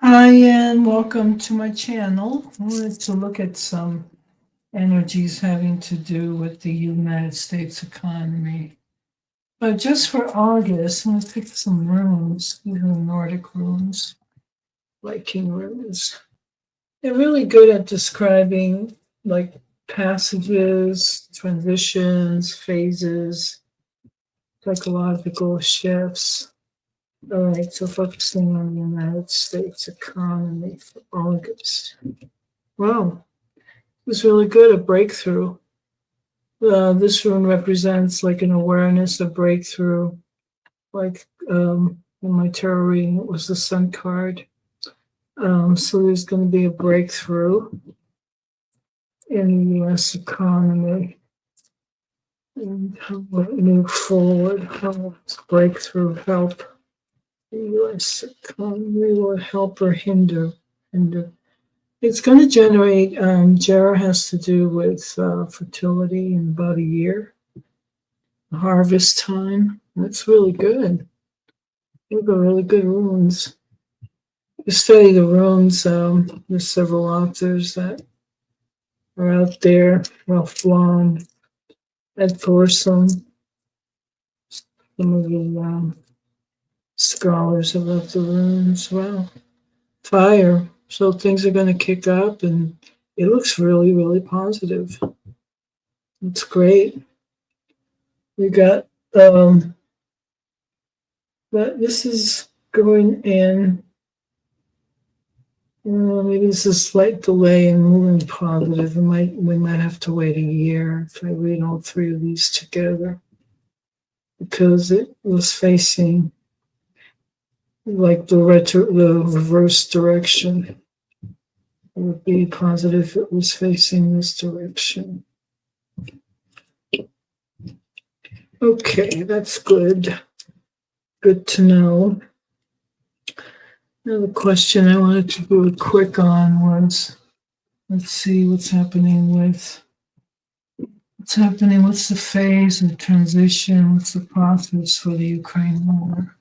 Hi, and welcome to my channel. I wanted to look at some energies having to do with the United States economy. But just for August, I'm going to pick some runes, these are Nordic runes, Viking runes. They're really good at describing like passages, transitions, phases, psychological shifts. All right, so focusing on the United States economy for August. Wow, it was really good, a breakthrough. This rune represents like an awareness, a breakthrough. Like in my tarot reading, it was the Sun card. So there's going to be a breakthrough in the U.S. economy. And how will it move forward? How will this breakthrough help the U.S. economy, or help or hinder? Hinder. It's going to generate, Jera has to do with fertility in about a year, harvest time. That's really good. They've got really good runes. You study the runes, there's several authors that are out there. Ralph Blum, Ed Thorson, some of the scholars about the runes. Well, fire. So things are going to kick up, and it looks really, really positive. It's great. We got, but this is going in. Maybe there's a slight delay in moving positive. We might have to wait a year if I read all three of these together, because it was facing like the reverse direction. It would be positive if it was facing this direction. Okay, that's good. Good to know. Now the question I wanted to do a quick on was, let's see what's happening with what's the phase of transition, what's the process for the Ukraine war.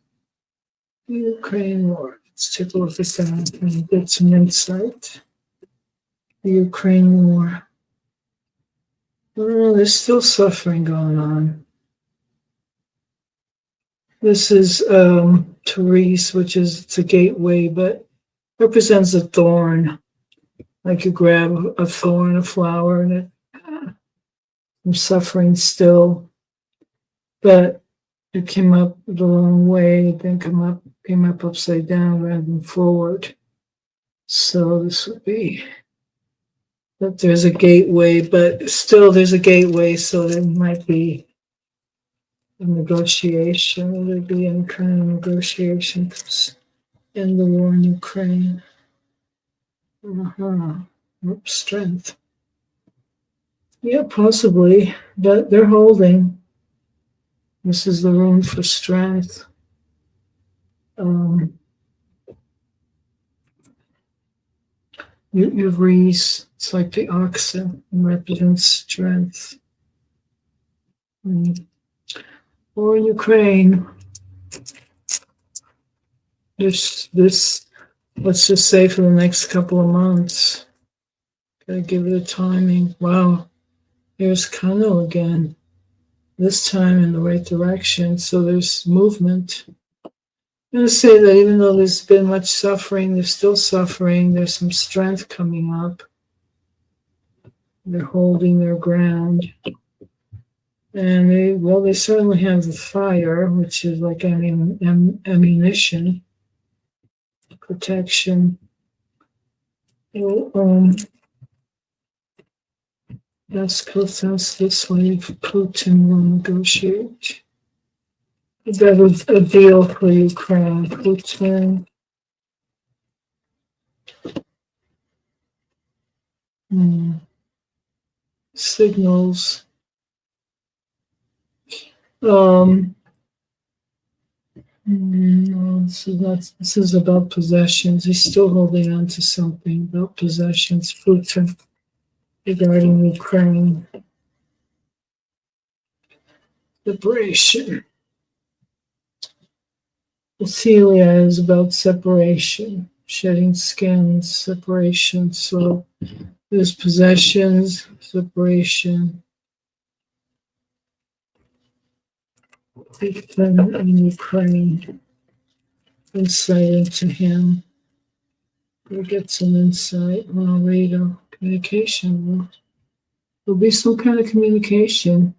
The Ukraine war. Let's take a look at that and get some insight. The Ukraine war. Oh, there's still suffering going on. This is Therese, which is it's a gateway, but represents a thorn. Like you grab a thorn, a flower, and I'm suffering still. But it came up the wrong way, then came up upside down rather than forward. So this would be that there's a gateway, but still there's a gateway, so there might be a negotiation. Will there be any kind of negotiations in the war in Ukraine? Oops, strength. Yeah, possibly, but they're holding. This is the room for strength. Uvaries, it's like the oxen, represents strength. Or Ukraine, this, let's just say for the next couple of months. Gotta give it a timing. Wow, here's Kano again. This time in the right direction, so there's movement. I'm going to say that even though there's been much suffering, there's still suffering. There's some strength coming up. They're holding their ground. And they certainly have the fire, which is like ammunition, protection. That's this way. Putin will negotiate. That was a deal for Ukraine. Putin. Signals. No, this is about possessions. He's still holding on to something about possessions. Putin regarding Ukraine. Separation. Celia is about separation. shedding skin, separation. So there's possessions, separation, defend in Ukraine, insight into him. We'll get some insight on later. Communication. There'll be some kind of communication.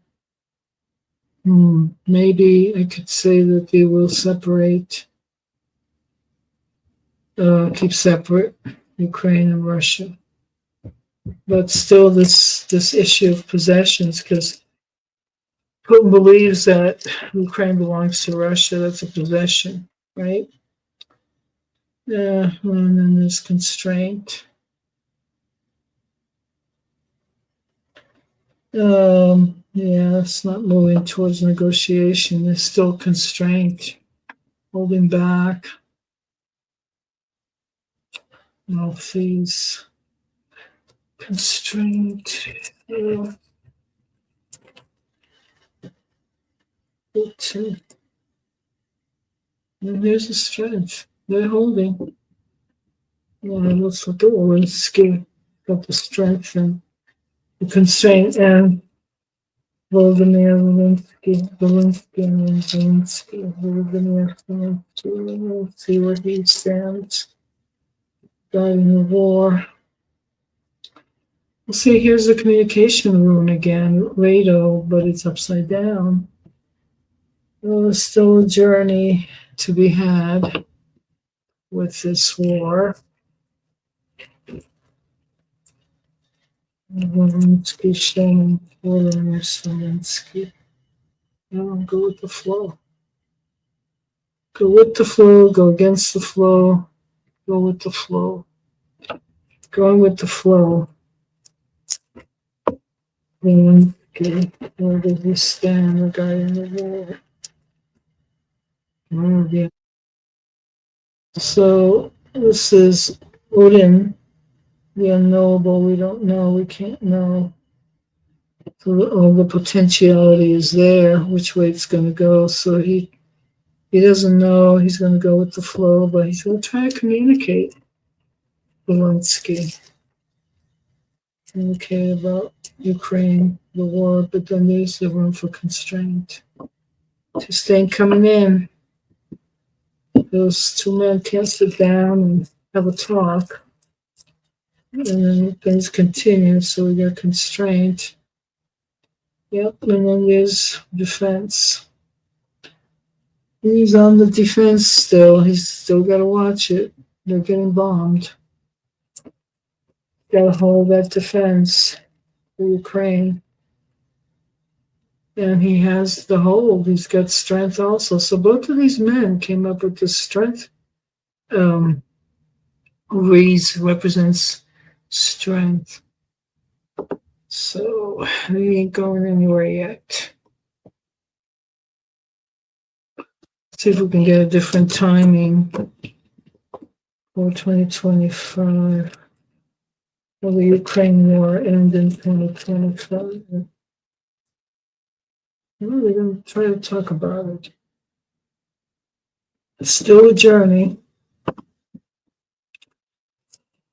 Maybe I could say that they will separate, keep separate Ukraine and Russia. But still, this issue of possessions, because Putin believes that Ukraine belongs to Russia. That's a possession, right? Yeah, and then there's constraint. Yeah, it's not moving towards negotiation. There's still constraint, holding back. No fees, constraint. And there's the strength. They're holding. Let's look at Walensky. Got the strength and the constraint, and Volodymyr Zelensky. Volodymyr Zelensky. Let's see where he stands. Guiding the war. We'll see, here's the communication rune again, Rado, but it's upside down. Well, there's still a journey to be had with this war. Zelensky, Shem, Volodymyr Zelensky. Go with the flow. Go with the flow, go against the flow, go with the flow. Going with the flow. Okay, where does he stand regarding the war? So this is Odin, the unknowable. We don't know, we can't know. So all the potentiality is there, which way it's going to go. So he doesn't know. He's going to go with the flow, but he's going to try to communicate. Zelensky. Communicate about Ukraine, the war, but then there's the room for constraint. Just ain't coming in. Those two men can't sit down and have a talk. And then things continue, so we got constraint. Yep, and then there's defense. He's on the defense still. He's still got to watch it. They're getting bombed. Got to hold that defense for Ukraine. And he has the hold. He's got strength also. So both of these men came up with this strength. Reese represents strength. So he ain't going anywhere yet. See if we can get a different timing for 2025. Will the Ukraine war end in 2025? We're going to try to talk about it. It's still a journey.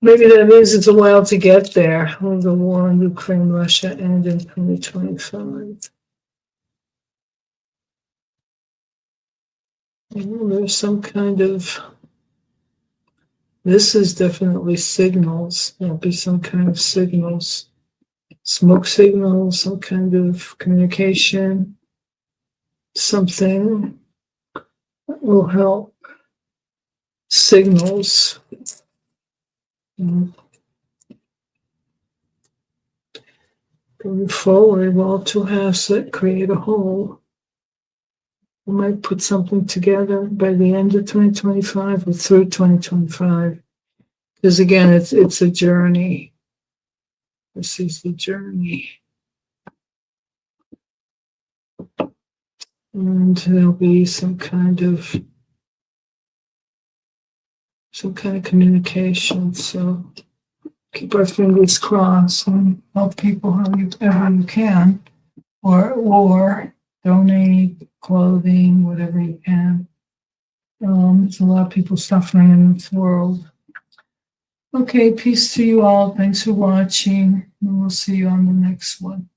Maybe that means it's a while to get there. Will the war in Ukraine, Russia end in 2025? There's some kind of, this is definitely signals. There'll be some kind of signals, smoke signals, some kind of communication, something that will help. Signals. Going forward, well, two halves that create a whole. We might put something together by the end of 2025 or through 2025. Because again, it's a journey. This is the journey. And there'll be some kind of communication. So keep our fingers crossed and help people however you can. Or donate clothing, whatever you can. There's a lot of people suffering in this world. Okay, peace to you all. Thanks for watching. And we'll see you on the next one.